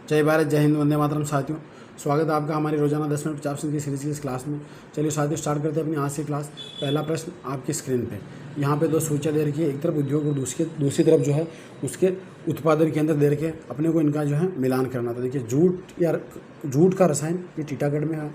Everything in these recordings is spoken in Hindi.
जय भारत, जय हिंद, वंदे मातरम। साथियों, स्वागत है आपका हमारी रोजाना 10 मिनट 50 की सीरीज की इस क्लास में। चलिए साथियों, स्टार्ट करते हैं अपनी आज की क्लास। पहला प्रश्न आपकी स्क्रीन पे, यहाँ पे दो सूचियाँ दे रखी है, एक तरफ उद्योग और दूसरी तरफ जो है उसके उत्पादन केंद्र दे रखे। अपने को इनका जो है मिलान करना था। देखिए, जूट का रसायन ये टीटागढ़ में है,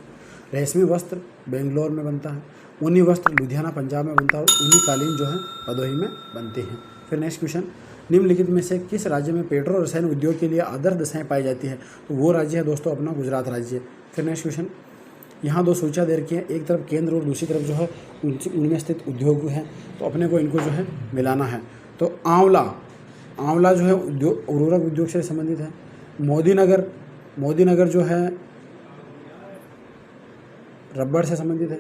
रेशमी वस्त्र बेंगलोर में बनता है, ऊनी वस्त्र लुधियाना पंजाब में बनता है और ऊनी कालीन जो है भदोही में बनते हैं। फिर नेक्स्ट क्वेश्चन, निम्नलिखित में से किस राज्य में पेट्रो रसायन उद्योग के लिए आदर्श दशाएं पाई जाती है? तो वो राज्य है दोस्तों अपना गुजरात राज्य। फिर नेक्स्ट क्वेश्चन, यहाँ दो सूचियाँ दे रखी हैं, एक तरफ केंद्र और दूसरी तरफ जो है उनमें स्थित उद्योग हैं। तो अपने को इनको जो है मिलाना है। तो आंवला जो है उद्योग उर्वरक उद्योग से संबंधित है। मोदीनगर जो है रबड़ से संबंधित है।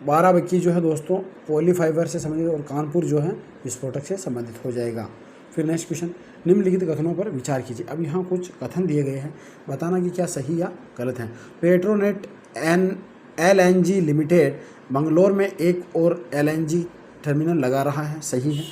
बाराबंकी जो है दोस्तों पॉलीफाइबर से संबंधित और कानपुर जो है विस्फोटक से संबंधित हो जाएगा। फिर नेक्स्ट क्वेश्चन, निम्नलिखित कथनों पर विचार कीजिए। अब यहाँ कुछ कथन दिए गए हैं, बताना कि क्या सही या गलत है। पेट्रोनेट LNG लिमिटेड बंगलोर में एक और LNG टर्मिनल लगा रहा है, सही है।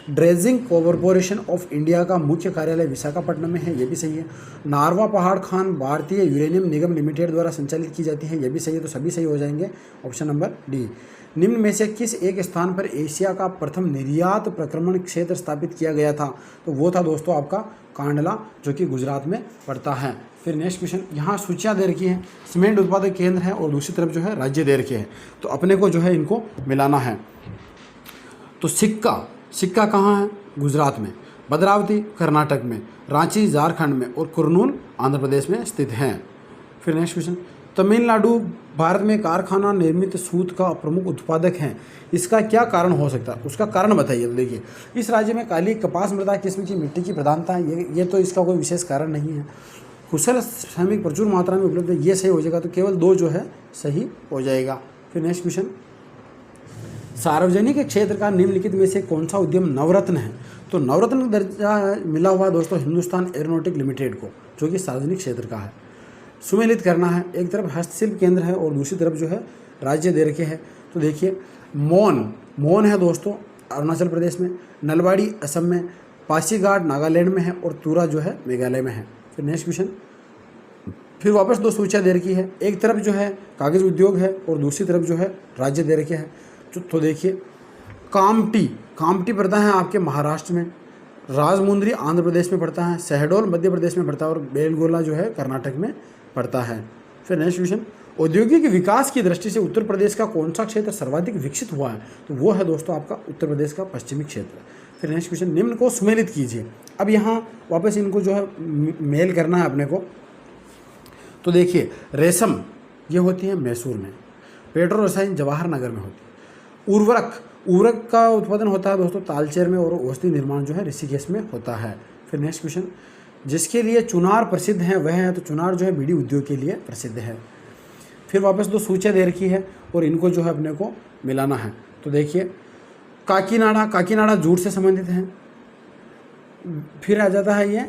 ड्रेजिंग कॉरपोरेशन ऑफ इंडिया का मुख्य कार्यालय विशाखापट्टनम में है, ये भी सही है। नारवा पहाड़ खान भारतीय यूरेनियम निगम लिमिटेड द्वारा संचालित की जाती है, ये भी सही है। तो सभी सही हो जाएंगे। Option number D. निम्न में से किस एक स्थान पर एशिया का प्रथम निर्यात प्रक्रमण क्षेत्र स्थापित किया गया था? तो वो था दोस्तों आपका कांडला, जो कि गुजरात में पड़ता है। फिर नेक्स्ट क्वेश्चन, यहाँ सूचियाँ दे रखी है, सीमेंट उत्पादक केंद्र है और दूसरी तरफ जो है राज्य दे रखे हैं। तो अपने को जो है इनको मिलाना है। तो सिक्का कहाँ है? गुजरात में। भद्रावती कर्नाटक में, रांची झारखंड में और कुरनूल आंध्र प्रदेश में स्थित हैं। फिर नेक्स्ट क्वेश्चन, तमिलनाडु भारत में कारखाना निर्मित सूत का प्रमुख उत्पादक है, इसका क्या कारण हो सकता है? उसका कारण बताइए। तो देखिए, इस राज्य में काली कपास मृदा किस्म की मिट्टी की प्रधानता है, ये तो इसका कोई विशेष कारण नहीं है। कुशल श्रमिक प्रचुर मात्रा में उपलब्ध है, ये सही हो जाएगा। तो केवल दो जो है सही हो जाएगा। फिर नेक्स्ट क्वेश्चन, सार्वजनिक क्षेत्र का निम्नलिखित में से कौन सा उद्यम नवरत्न है? तो नवरत्न दर्जा मिला हुआ दोस्तों हिंदुस्तान एरोनॉटिक लिमिटेड को, जो कि सार्वजनिक क्षेत्र का है। सुमेलित करना है, एक तरफ हस्तशिल्प केंद्र है और दूसरी तरफ जो है राज्य दे रखे हैं। तो देखिए, मौन है दोस्तों अरुणाचल प्रदेश में, नलबाड़ी असम में, पासीघाट नागालैंड में है और तुरा जो है मेघालय में है। फिर नेक्स्ट क्वेश्चन, फिर वापस दो सूचियाँ दे रखी है, एक तरफ जो है कागज उद्योग है और दूसरी तरफ जो है राज्य दे रखे हैं। तो देखिए, कामटी पड़ता है आपके महाराष्ट्र में, राजमुंद्री आंध्र प्रदेश में पड़ता है, शहडोल मध्य प्रदेश में पड़ता है और बेलगोला जो है कर्नाटक में पड़ता है। फिर नेक्स्ट क्वेश्चन, औद्योगिक विकास की दृष्टि से उत्तर प्रदेश का कौन सा क्षेत्र सर्वाधिक विकसित हुआ है? तो वो है दोस्तों आपका उत्तर प्रदेश का पश्चिमी क्षेत्र। फिर नेक्स्ट क्वेश्चन, निम्न को सुमेलित कीजिए। अब यहाँ वापस इनको जो है मेल करना है अपने को। तो देखिए, रेशम ये होती है मैसूर में, पेट्रो रसायन जवाहर नगर में होती है, उर्वरक का उत्पादन होता है दोस्तों तालचेर में और औषधि निर्माण जो है ऋषिकेश में होता है। फिर नेक्स्ट क्वेश्चन, जिसके लिए चुनार प्रसिद्ध है वह है, तो चुनार जो है बीड़ी उद्योग के लिए प्रसिद्ध है। फिर वापस दो सूचियाँ दे रखी है और इनको जो है अपने को मिलाना है। तो देखिए, काकीनाडा जूट से संबंधित है। फिर आ जाता है ये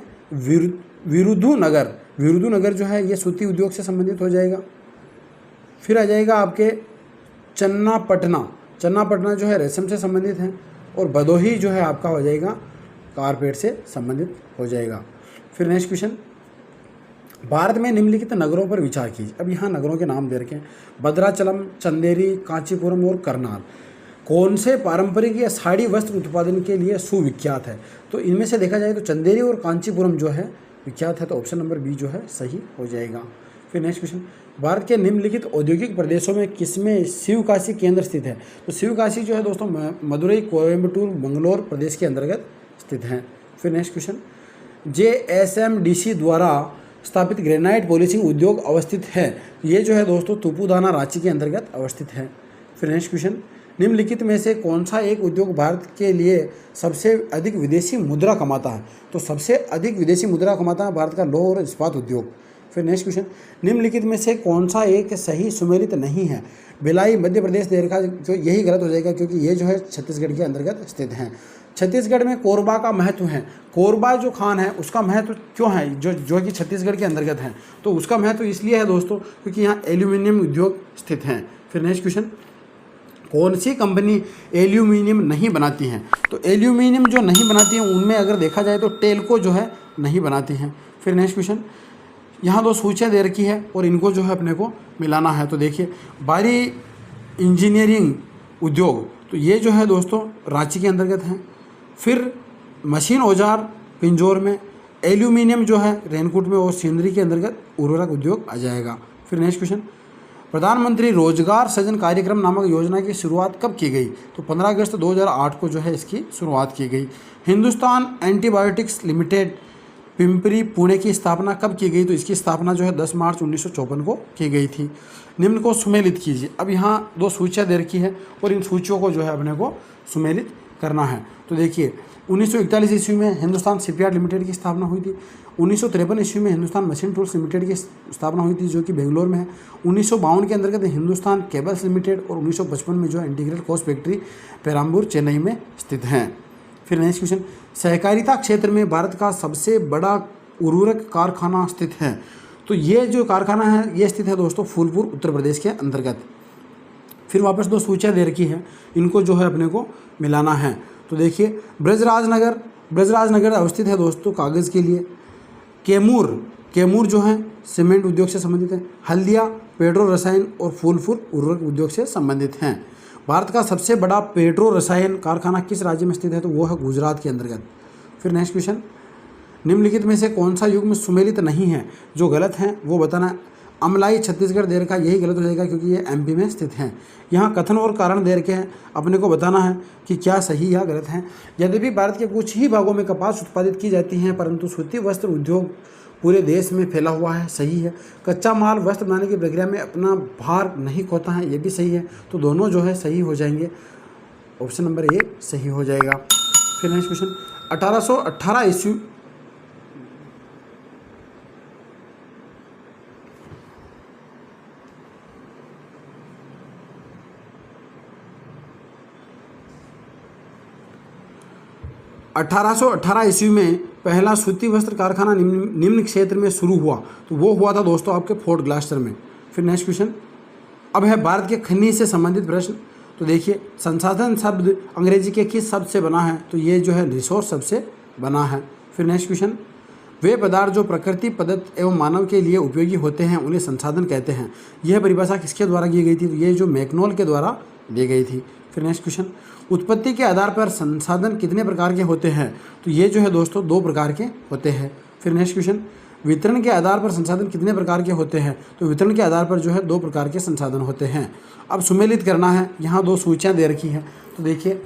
विरुधुनगर जो है ये सूती उद्योग से संबंधित हो जाएगा। फिर आ जाएगा आपके चन्नापटना जो है रेशम से संबंधित है और भदोही जो है आपका हो जाएगा कारपेट से संबंधित हो जाएगा। फिर नेक्स्ट क्वेश्चन, भारत में निम्नलिखित नगरों पर विचार कीजिए। अब यहाँ नगरों के नाम दे रखे हैं, भद्राचलम, चंदेरी, कांचीपुरम और करनाल। कौन से पारंपरिक या साड़ी वस्त्र उत्पादन के लिए सुविख्यात है? तो इनमें से देखा जाए तो चंदेरी और कांचीपुरम जो है विख्यात है। तो ऑप्शन नंबर बी जो है सही हो जाएगा। फिर नेक्स्ट क्वेश्चन, भारत के निम्नलिखित औद्योगिक प्रदेशों में किसमें शिवकाशी केंद्र स्थित है? तो शिवकाशी जो है दोस्तों मदुरई, कोयम्बटूर, बंगलोर प्रदेश के अंतर्गत स्थित है। फिर नेक्स्ट क्वेश्चन, JSMDC द्वारा स्थापित ग्रेनाइट पॉलिशिंग उद्योग अवस्थित है, ये जो है दोस्तों तुपुदाना रांची के अंतर्गत अवस्थित है। फिर नेक्स्ट क्वेश्चन, निम्नलिखित में से कौन सा एक उद्योग भारत के लिए सबसे अधिक विदेशी मुद्रा कमाता है? तो सबसे अधिक विदेशी मुद्रा कमाता है भारत का लौह और इस्पात उद्योग। फिर नेक्स्ट क्वेश्चन, निम्नलिखित में से कौन सा एक सही सुमेलित नहीं है? भिलाई मध्य प्रदेश दे रखा, जो यही गलत हो जाएगा क्योंकि ये जो है छत्तीसगढ़ के अंतर्गत स्थित हैं। छत्तीसगढ़ में कोरबा का महत्व है, कोरबा जो खान है उसका महत्व क्यों है, जो कि छत्तीसगढ़ के अंतर्गत है? तो उसका महत्व इसलिए है दोस्तों क्योंकि यहाँ एल्यूमिनियम उद्योग स्थित हैं। फिर नेक्स्ट क्वेश्चन, कौन सी कंपनी एल्यूमिनियम नहीं बनाती हैं? तो एल्यूमिनियम जो नहीं बनाती हैं उनमें अगर देखा जाए तो टेल्को जो है नहीं बनाती हैं। फिर नेक्स्ट क्वेश्चन, यहाँ 2 सूचियाँ दे रखी है और इनको जो है अपने को मिलाना है। तो देखिए भारी इंजीनियरिंग उद्योग, तो ये जो है दोस्तों रांची के अंतर्गत हैं। फिर मशीन औजार पिंजौर में, एल्यूमिनियम जो है रेनकूट में और सिंदरी के अंतर्गत उर्वरक उद्योग आ जाएगा। फिर नेक्स्ट क्वेश्चन, प्रधानमंत्री रोजगार सृजन कार्यक्रम नामक योजना की शुरुआत कब की गई? तो 15 अगस्त 2008 को जो है इसकी शुरुआत की गई। हिंदुस्तान एंटीबायोटिक्स लिमिटेड पिंपरी पुणे की स्थापना कब की गई? तो इसकी स्थापना जो है 10 मार्च 1954 को की गई थी। निम्न को सुमेलित कीजिए। अब यहाँ 2 सूचियाँ दे रखी है और इन सूचियों को जो है अपने को सुमेलित करना है। तो देखिए 1941 ईस्वी में हिंदुस्तान शिपयार्ड लिमिटेड की स्थापना हुई थी। 1953 ईस्वी में हिंदुस्तान मशीन टूल्स लिमिटेड की स्थापना हुई थी जो कि बेंगलोर में है। 1952 के अंतर्गत हिंदुस्तान केबल्स लिमिटेड और 1955 में जो है integral coach factory Perambur Chennai में स्थित हैं। फिर नेक्स्ट क्वेश्चन, सहकारिता क्षेत्र में भारत का सबसे बड़ा उर्वरक कारखाना स्थित है? तो ये जो कारखाना है ये स्थित है दोस्तों फूलपुर उत्तर प्रदेश के अंतर्गत। फिर वापस 2 सूचियाँ दे रखी है, इनको जो है अपने को मिलाना है। तो देखिए ब्रजराजनगर अवस्थित है दोस्तों कागज़ के लिए। कैमूर जो है सीमेंट उद्योग से संबंधित है। हल्दिया पेट्रो रसायन और फूलपुर उर्वरक उद्योग से संबंधित हैं। भारत का सबसे बड़ा पेट्रो रसायन कारखाना किस राज्य में स्थित है? तो वो है गुजरात के अंतर्गत। फिर नेक्स्ट क्वेश्चन, निम्नलिखित में से कौन सा युग्म सुमेलित नहीं है? जो गलत है वो बताना है। अमलाई छत्तीसगढ़ दे रखा, यही गलत हो जाएगा क्योंकि ये एमपी में स्थित हैं। यहाँ कथन और कारण दे रखे हैं, अपने को बताना है कि क्या सही या गलत है। यद्यपि भारत के कुछ ही भागों में कपास उत्पादित की जाती हैं परंतु सूती वस्त्र उद्योग पूरे देश में फैला हुआ है, सही है। कच्चा माल वस्त्र बनाने की प्रक्रिया में अपना भार नहीं खोता है, ये भी सही है। तो दोनों जो है सही हो जाएंगे, ऑप्शन नंबर ए सही हो जाएगा। फिर नेक्स्ट क्वेश्चन, 1818 ईस्वी 1818 ईस्वी में पहला सूती वस्त्र कारखाना निम्न क्षेत्र में शुरू हुआ। तो वो हुआ था दोस्तों आपके फोर्ट ग्लास्टर में। फिर नेक्स्ट क्वेश्चन, अब है भारत के खनिज से संबंधित प्रश्न। तो देखिए संसाधन शब्द अंग्रेजी के किस शब्द से बना है? तो ये जो है रिसोर्स शब्द से बना है। फिर नेक्स्ट क्वेश्चन, वे पदार्थ जो प्रकृति प्रदत्त एवं मानव के लिए उपयोगी होते हैं उन्हें संसाधन कहते हैं। यह परिभाषा किसके द्वारा की गई थी? तो ये जो मैकनॉल के द्वारा दी गई थी। फिर नेक्स्ट क्वेश्चन, उत्पत्ति के आधार पर संसाधन कितने प्रकार के होते हैं? तो ये जो है दोस्तों 2 प्रकार के होते हैं। फिर नेक्स्ट क्वेश्चन, वितरण के आधार पर संसाधन कितने प्रकार के होते हैं? तो वितरण के आधार पर जो है 2 प्रकार के संसाधन होते हैं। अब सुमेलित करना है, यहाँ 2 सूचियाँ दे रखी हैं। तो देखिए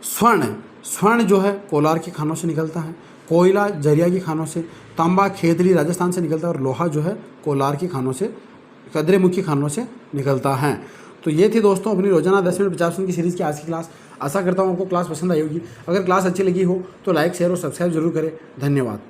स्वर्ण जो है कोलार की खानों से निकलता है, कोयला जरिया की खानों से, तांबा खेतरी राजस्थान से निकलता है और लोहा जो है कोलार की खानों से, कदरेमुख की खानों से निकलता है। तो ये थी दोस्तों अपनी रोजाना 10 मिनट 50 मिनट की सीरीज़ की आज की क्लास। आशा करता हूँ आपको क्लास पसंद आई होगी। अगर क्लास अच्छी लगी हो तो लाइक शेयर और सब्सक्राइब जरूर करें। धन्यवाद।